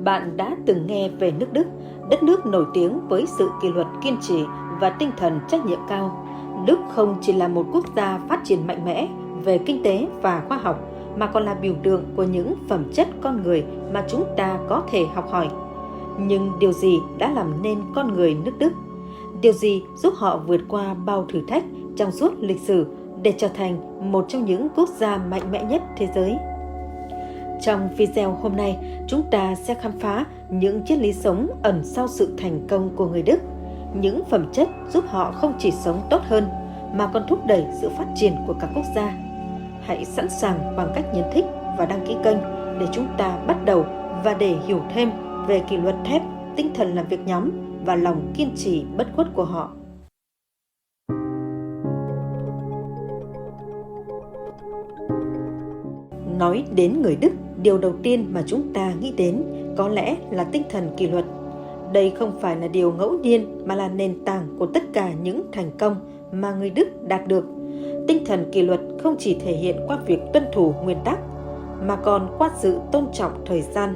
Bạn đã từng nghe về nước Đức, đất nước nổi tiếng với sự kỷ luật kiên trì và tinh thần trách nhiệm cao. Đức không chỉ là một quốc gia phát triển mạnh mẽ về kinh tế và khoa học, mà còn là biểu tượng của những phẩm chất con người mà chúng ta có thể học hỏi. Nhưng điều gì đã làm nên con người nước Đức? Điều gì giúp họ vượt qua bao thử thách trong suốt lịch sử để trở thành một trong những quốc gia mạnh mẽ nhất thế giới? Trong video hôm nay, chúng ta sẽ khám phá những triết lý sống ẩn sau sự thành công của người Đức, những phẩm chất giúp họ không chỉ sống tốt hơn mà còn thúc đẩy sự phát triển của cả quốc gia. Hãy sẵn sàng bằng cách nhấn thích và đăng ký kênh để chúng ta bắt đầu và để hiểu thêm về kỷ luật thép, tinh thần làm việc nhóm và lòng kiên trì bất khuất của họ. Nói đến người Đức, điều đầu tiên mà chúng ta nghĩ đến có lẽ là tinh thần kỷ luật. Đây không phải là điều ngẫu nhiên mà là nền tảng của tất cả những thành công mà người Đức đạt được. Tinh thần kỷ luật không chỉ thể hiện qua việc tuân thủ nguyên tắc, mà còn qua sự tôn trọng thời gian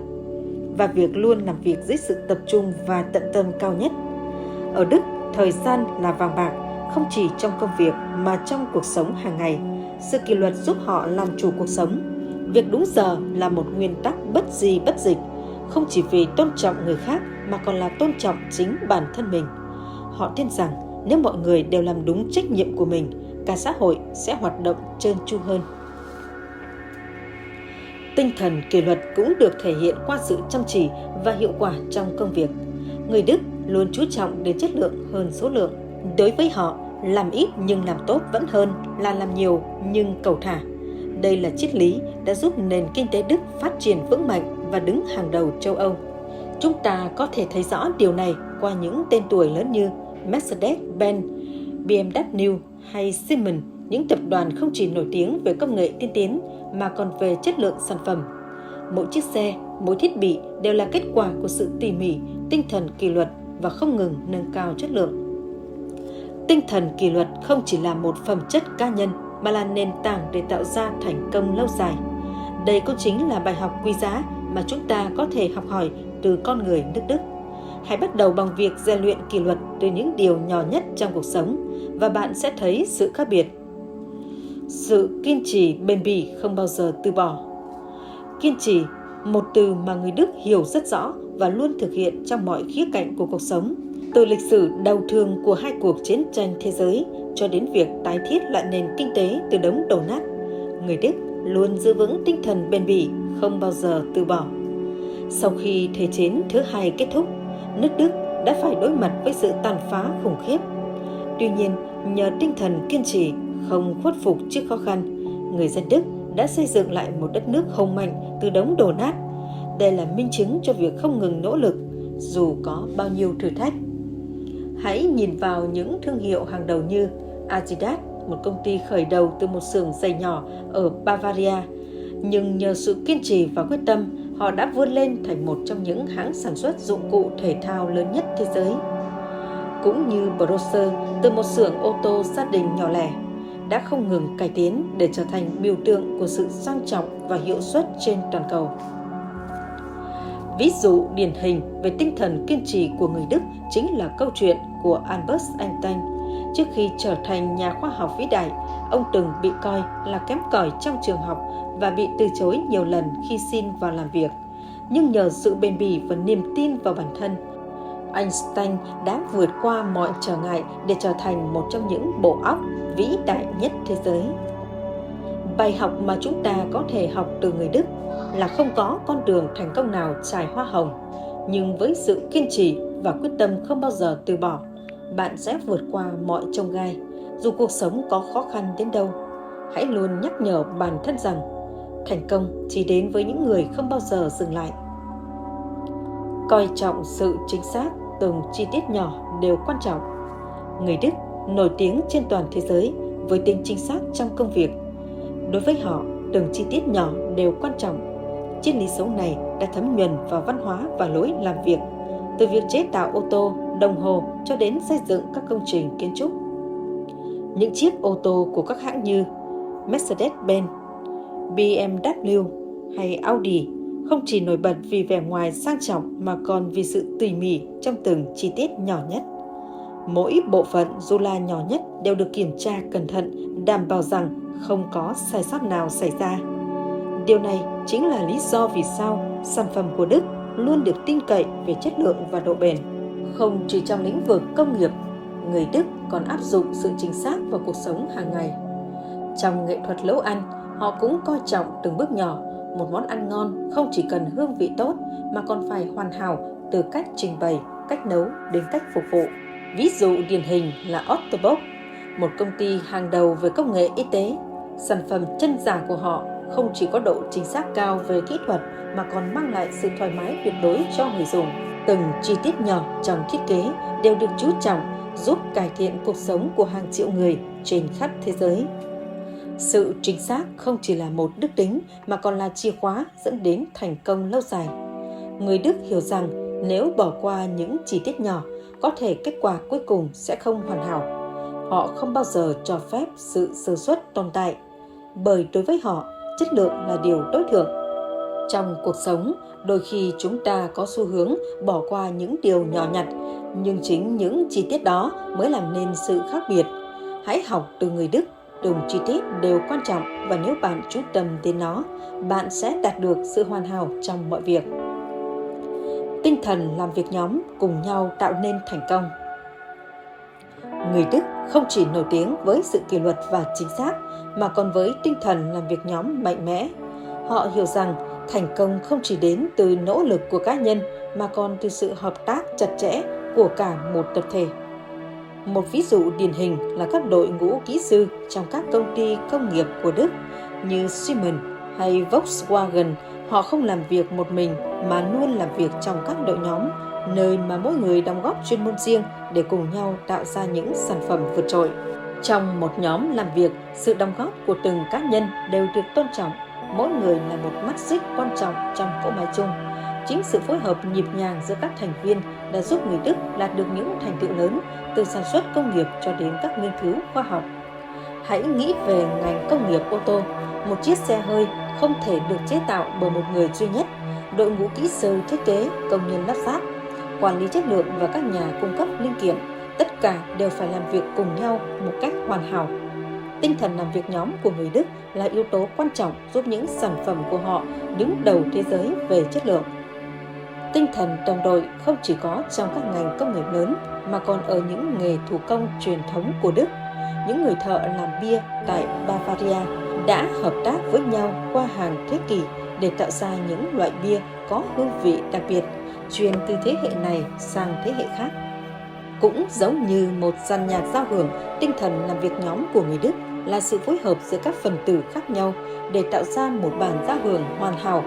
và việc luôn làm việc dưới sự tập trung và tận tâm cao nhất. Ở Đức, thời gian là vàng bạc, không chỉ trong công việc mà trong cuộc sống hàng ngày. Sự kỷ luật giúp họ làm chủ cuộc sống. Việc đúng giờ là một nguyên tắc bất di bất dịch, không chỉ vì tôn trọng người khác mà còn là tôn trọng chính bản thân mình. Họ tin rằng nếu mọi người đều làm đúng trách nhiệm của mình, cả xã hội sẽ hoạt động trơn tru hơn. Tinh thần kỷ luật cũng được thể hiện qua sự chăm chỉ và hiệu quả trong công việc. Người Đức luôn chú trọng đến chất lượng hơn số lượng. Đối với họ, làm ít nhưng làm tốt vẫn hơn là làm nhiều nhưng cầu thả. Đây là triết lý đã giúp nền kinh tế Đức phát triển vững mạnh và đứng hàng đầu châu Âu. Chúng ta có thể thấy rõ điều này qua những tên tuổi lớn như Mercedes-Benz, BMW hay Siemens, những tập đoàn không chỉ nổi tiếng về công nghệ tiên tiến mà còn về chất lượng sản phẩm. Mỗi chiếc xe, mỗi thiết bị đều là kết quả của sự tỉ mỉ, tinh thần kỷ luật và không ngừng nâng cao chất lượng. Tinh thần kỷ luật không chỉ là một phẩm chất cá nhân mà là nền tảng để tạo ra thành công lâu dài. Đây cũng chính là bài học quý giá mà chúng ta có thể học hỏi từ con người nước Đức. Hãy bắt đầu bằng việc rèn luyện kỷ luật từ những điều nhỏ nhất trong cuộc sống và bạn sẽ thấy sự khác biệt. Sự kiên trì bền bỉ không bao giờ từ bỏ. Kiên trì, một từ mà người Đức hiểu rất rõ và luôn thực hiện trong mọi khía cạnh của cuộc sống. Từ lịch sử đau thương của hai cuộc chiến tranh thế giới cho đến việc tái thiết lại nền kinh tế từ đống đổ nát, người Đức luôn giữ vững tinh thần bền bỉ, không bao giờ từ bỏ. Sau khi Thế chiến thứ hai kết thúc, nước Đức đã phải đối mặt với sự tàn phá khủng khiếp. Tuy nhiên, nhờ tinh thần kiên trì, không khuất phục trước khó khăn, người dân Đức đã xây dựng lại một đất nước hùng mạnh từ đống đổ nát. Đây là minh chứng cho việc không ngừng nỗ lực, dù có bao nhiêu thử thách. Hãy nhìn vào những thương hiệu hàng đầu như Adidas, một công ty khởi đầu từ một xưởng giày nhỏ ở Bavaria. Nhưng nhờ sự kiên trì và quyết tâm, họ đã vươn lên thành một trong những hãng sản xuất dụng cụ thể thao lớn nhất thế giới. Cũng như Brose, từ một xưởng ô tô gia đình nhỏ lẻ, đã không ngừng cải tiến để trở thành biểu tượng của sự sang trọng và hiệu suất trên toàn cầu. Ví dụ điển hình về tinh thần kiên trì của người Đức chính là câu chuyện của Albert Einstein. Trước khi trở thành nhà khoa học vĩ đại, ông từng bị coi là kém cỏi trong trường học và bị từ chối nhiều lần khi xin vào làm việc. Nhưng nhờ sự bền bỉ và niềm tin vào bản thân, Einstein đã vượt qua mọi trở ngại để trở thành một trong những bộ óc vĩ đại nhất thế giới. Bài học mà chúng ta có thể học từ người Đức là không có con đường thành công nào trải hoa hồng, nhưng với sự kiên trì và quyết tâm không bao giờ từ bỏ, bạn sẽ vượt qua mọi chông gai. Dù cuộc sống có khó khăn đến đâu, hãy luôn nhắc nhở bản thân rằng thành công chỉ đến với những người không bao giờ dừng lại. Coi trọng sự chính xác, từng chi tiết nhỏ đều quan trọng. Người Đức nổi tiếng trên toàn thế giới với tính chính xác trong công việc. Đối với họ, từng chi tiết nhỏ đều quan trọng. Triết lý sống này đã thấm nhuần vào văn hóa và lối làm việc, từ việc chế tạo ô tô, đồng hồ cho đến xây dựng các công trình kiến trúc. Những chiếc ô tô của các hãng như Mercedes-Benz, BMW hay Audi không chỉ nổi bật vì vẻ ngoài sang trọng mà còn vì sự tỉ mỉ trong từng chi tiết nhỏ nhất. Mỗi bộ phận dù là nhỏ nhất đều được kiểm tra cẩn thận, đảm bảo rằng không có sai sót nào xảy ra. Điều này chính là lý do vì sao sản phẩm của Đức luôn được tin cậy về chất lượng và độ bền. Không chỉ trong lĩnh vực công nghiệp, người Đức còn áp dụng sự chính xác vào cuộc sống hàng ngày. Trong nghệ thuật nấu ăn, họ cũng coi trọng từng bước nhỏ. Một món ăn ngon không chỉ cần hương vị tốt mà còn phải hoàn hảo từ cách trình bày, cách nấu đến cách phục vụ. Ví dụ điển hình là Otto Bock, một công ty hàng đầu về công nghệ y tế. Sản phẩm chân giả của họ không chỉ có độ chính xác cao về kỹ thuật mà còn mang lại sự thoải mái tuyệt đối cho người dùng. Từng chi tiết nhỏ trong thiết kế đều được chú trọng, giúp cải thiện cuộc sống của hàng triệu người trên khắp thế giới. Sự chính xác không chỉ là một đức tính mà còn là chìa khóa dẫn đến thành công lâu dài. Người Đức hiểu rằng nếu bỏ qua những chi tiết nhỏ, có thể kết quả cuối cùng sẽ không hoàn hảo. Họ không bao giờ cho phép sự sơ suất tồn tại, bởi đối với họ, chất lượng là điều tối thượng. Trong cuộc sống, đôi khi chúng ta có xu hướng bỏ qua những điều nhỏ nhặt, nhưng chính những chi tiết đó mới làm nên sự khác biệt. Hãy học từ người Đức, từng chi tiết đều quan trọng và nếu bạn chú tâm đến nó, bạn sẽ đạt được sự hoàn hảo trong mọi việc. Tinh thần làm việc nhóm cùng nhau tạo nên thành công. Người Đức không chỉ nổi tiếng với sự kỷ luật và chính xác, mà còn với tinh thần làm việc nhóm mạnh mẽ. Họ hiểu rằng thành công không chỉ đến từ nỗ lực của cá nhân, mà còn từ sự hợp tác chặt chẽ của cả một tập thể. Một ví dụ điển hình là các đội ngũ kỹ sư trong các công ty công nghiệp của Đức như Siemens hay Volkswagen. Họ không làm việc một mình mà luôn làm việc trong các đội nhóm, nơi mà mỗi người đóng góp chuyên môn riêng để cùng nhau tạo ra những sản phẩm vượt trội. Trong một nhóm làm việc, sự đóng góp của từng cá nhân đều được tôn trọng. Mỗi người là một mắt xích quan trọng trong cỗ máy chung. Chính sự phối hợp nhịp nhàng giữa các thành viên đã giúp người Đức đạt được những thành tựu lớn, từ sản xuất công nghiệp cho đến các nghiên cứu khoa học. Hãy nghĩ về ngành công nghiệp ô tô. Một chiếc xe hơi không thể được chế tạo bởi một người duy nhất. Đội ngũ kỹ sư thiết kế, công nhân lắp ráp, quản lý chất lượng và các nhà cung cấp linh kiện, tất cả đều phải làm việc cùng nhau một cách hoàn hảo. Tinh thần làm việc nhóm của người Đức là yếu tố quan trọng giúp những sản phẩm của họ đứng đầu thế giới về chất lượng. Tinh thần đồng đội không chỉ có trong các ngành công nghiệp lớn mà còn ở những nghề thủ công truyền thống của Đức. Những người thợ làm bia tại Bavaria đã hợp tác với nhau qua hàng thế kỷ để tạo ra những loại bia có hương vị đặc biệt, truyền từ thế hệ này sang thế hệ khác. Cũng giống như một dàn nhạc giao hưởng, tinh thần làm việc nhóm của người Đức là sự phối hợp giữa các phần tử khác nhau để tạo ra một bản giao hưởng hoàn hảo.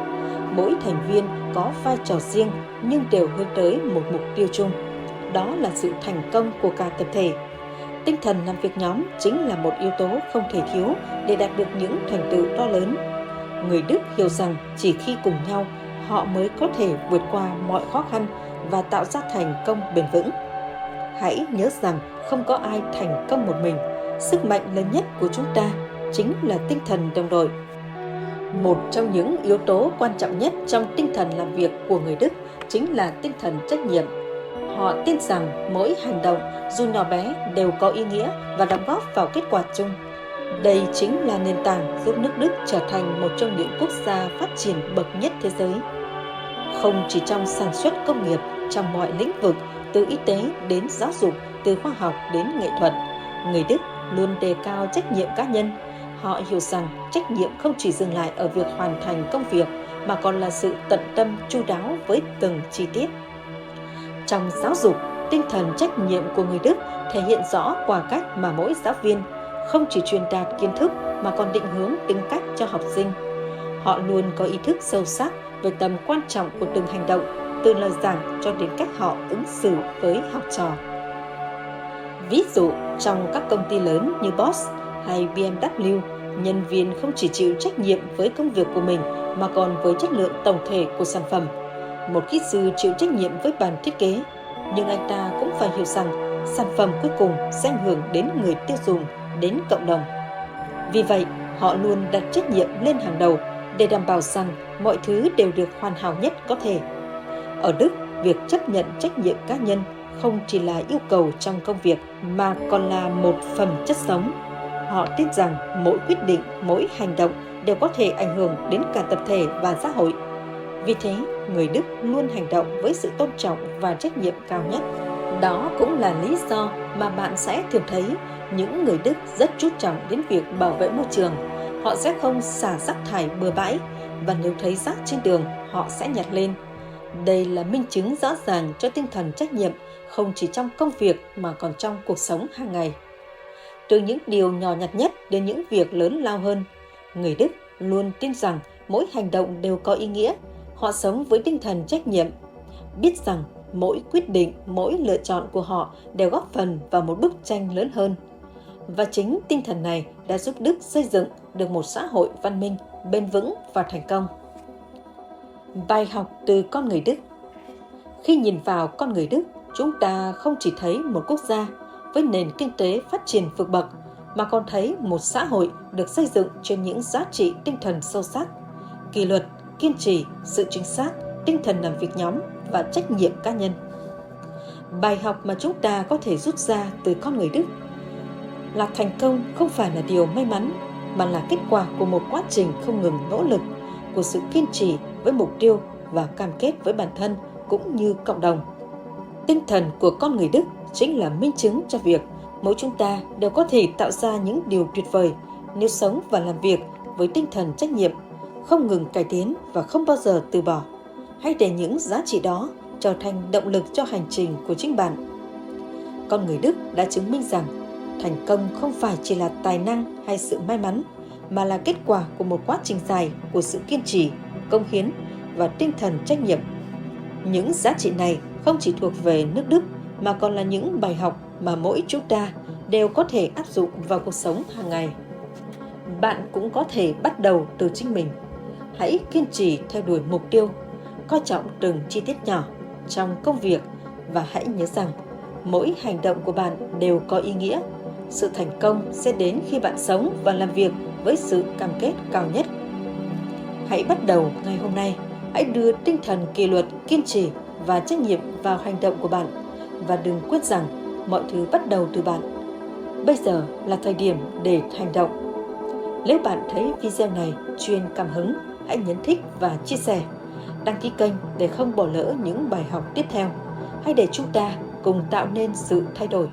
Mỗi thành viên có vai trò riêng nhưng đều hướng tới một mục tiêu chung. Đó là sự thành công của cả tập thể. Tinh thần làm việc nhóm chính là một yếu tố không thể thiếu để đạt được những thành tựu to lớn. Người Đức hiểu rằng chỉ khi cùng nhau, họ mới có thể vượt qua mọi khó khăn và tạo ra thành công bền vững. Hãy nhớ rằng không có ai thành công một mình. Sức mạnh lớn nhất của chúng ta chính là tinh thần đồng đội. Một trong những yếu tố quan trọng nhất trong tinh thần làm việc của người Đức chính là tinh thần trách nhiệm. Họ tin rằng mỗi hành động, dù nhỏ bé, đều có ý nghĩa và đóng góp vào kết quả chung. Đây chính là nền tảng giúp nước Đức trở thành một trong những quốc gia phát triển bậc nhất thế giới. Không chỉ trong sản xuất công nghiệp, trong mọi lĩnh vực, từ y tế đến giáo dục, từ khoa học đến nghệ thuật, người Đức luôn đề cao trách nhiệm cá nhân. Họ hiểu rằng trách nhiệm không chỉ dừng lại ở việc hoàn thành công việc, mà còn là sự tận tâm chu đáo với từng chi tiết. Trong giáo dục, tinh thần trách nhiệm của người Đức thể hiện rõ qua cách mà mỗi giáo viên không chỉ truyền đạt kiến thức mà còn định hướng tính cách cho học sinh. Họ luôn có ý thức sâu sắc về tầm quan trọng của từng hành động, từ lời giảng cho đến cách họ ứng xử với học trò. Ví dụ, trong các công ty lớn như Bosch hay BMW, nhân viên không chỉ chịu trách nhiệm với công việc của mình mà còn với chất lượng tổng thể của sản phẩm. Một kỹ sư chịu trách nhiệm với bản thiết kế, nhưng anh ta cũng phải hiểu rằng sản phẩm cuối cùng sẽ ảnh hưởng đến người tiêu dùng, đến cộng đồng. Vì vậy, họ luôn đặt trách nhiệm lên hàng đầu, để đảm bảo rằng mọi thứ đều được hoàn hảo nhất có thể. Ở Đức, việc chấp nhận trách nhiệm cá nhân không chỉ là yêu cầu trong công việc mà còn là một phẩm chất sống. Họ tin rằng mỗi quyết định, mỗi hành động đều có thể ảnh hưởng đến cả tập thể và xã hội. Vì thế, người Đức luôn hành động với sự tôn trọng và trách nhiệm cao nhất. Đó cũng là lý do mà bạn sẽ thường thấy những người Đức rất chú trọng đến việc bảo vệ môi trường. Họ sẽ không xả rác thải bừa bãi, và nếu thấy rác trên đường, họ sẽ nhặt lên. Đây là minh chứng rõ ràng cho tinh thần trách nhiệm không chỉ trong công việc mà còn trong cuộc sống hàng ngày. Từ những điều nhỏ nhặt nhất đến những việc lớn lao hơn, người Đức luôn tin rằng mỗi hành động đều có ý nghĩa. Họ sống với tinh thần trách nhiệm, biết rằng mỗi quyết định, mỗi lựa chọn của họ đều góp phần vào một bức tranh lớn hơn. Và chính tinh thần này đã giúp Đức xây dựng được một xã hội văn minh, bền vững và thành công. Bài học từ con người Đức. Khi nhìn vào con người Đức, chúng ta không chỉ thấy một quốc gia với nền kinh tế phát triển vượt bậc, mà còn thấy một xã hội được xây dựng trên những giá trị tinh thần sâu sắc, kỷ luật, kiên trì, sự chính xác, tinh thần làm việc nhóm và trách nhiệm cá nhân. Bài học mà chúng ta có thể rút ra từ con người Đức là thành công không phải là điều may mắn, mà là kết quả của một quá trình không ngừng nỗ lực, của sự kiên trì với mục tiêu và cam kết với bản thân cũng như cộng đồng. Tinh thần của con người Đức chính là minh chứng cho việc mỗi chúng ta đều có thể tạo ra những điều tuyệt vời nếu sống và làm việc với tinh thần trách nhiệm, không ngừng cải tiến và không bao giờ từ bỏ. Hãy để những giá trị đó trở thành động lực cho hành trình của chính bạn. Con người Đức đã chứng minh rằng thành công không phải chỉ là tài năng hay sự may mắn, mà là kết quả của một quá trình dài của sự kiên trì, cống hiến và tinh thần trách nhiệm. Những giá trị này không chỉ thuộc về nước Đức mà còn là những bài học mà mỗi chúng ta đều có thể áp dụng vào cuộc sống hàng ngày. Bạn cũng có thể bắt đầu từ chính mình. Hãy kiên trì theo đuổi mục tiêu, coi trọng từng chi tiết nhỏ trong công việc và hãy nhớ rằng mỗi hành động của bạn đều có ý nghĩa. Sự thành công sẽ đến khi bạn sống và làm việc với sự cam kết cao nhất. Hãy bắt đầu ngày hôm nay. Hãy đưa tinh thần kỷ luật, kiên trì và trách nhiệm vào hành động của bạn, và đừng quên rằng mọi thứ bắt đầu từ bạn. Bây giờ là thời điểm để hành động. Nếu bạn thấy video này truyền cảm hứng, hãy nhấn thích và chia sẻ. Đăng ký kênh để không bỏ lỡ những bài học tiếp theo. Hãy để chúng ta cùng tạo nên sự thay đổi.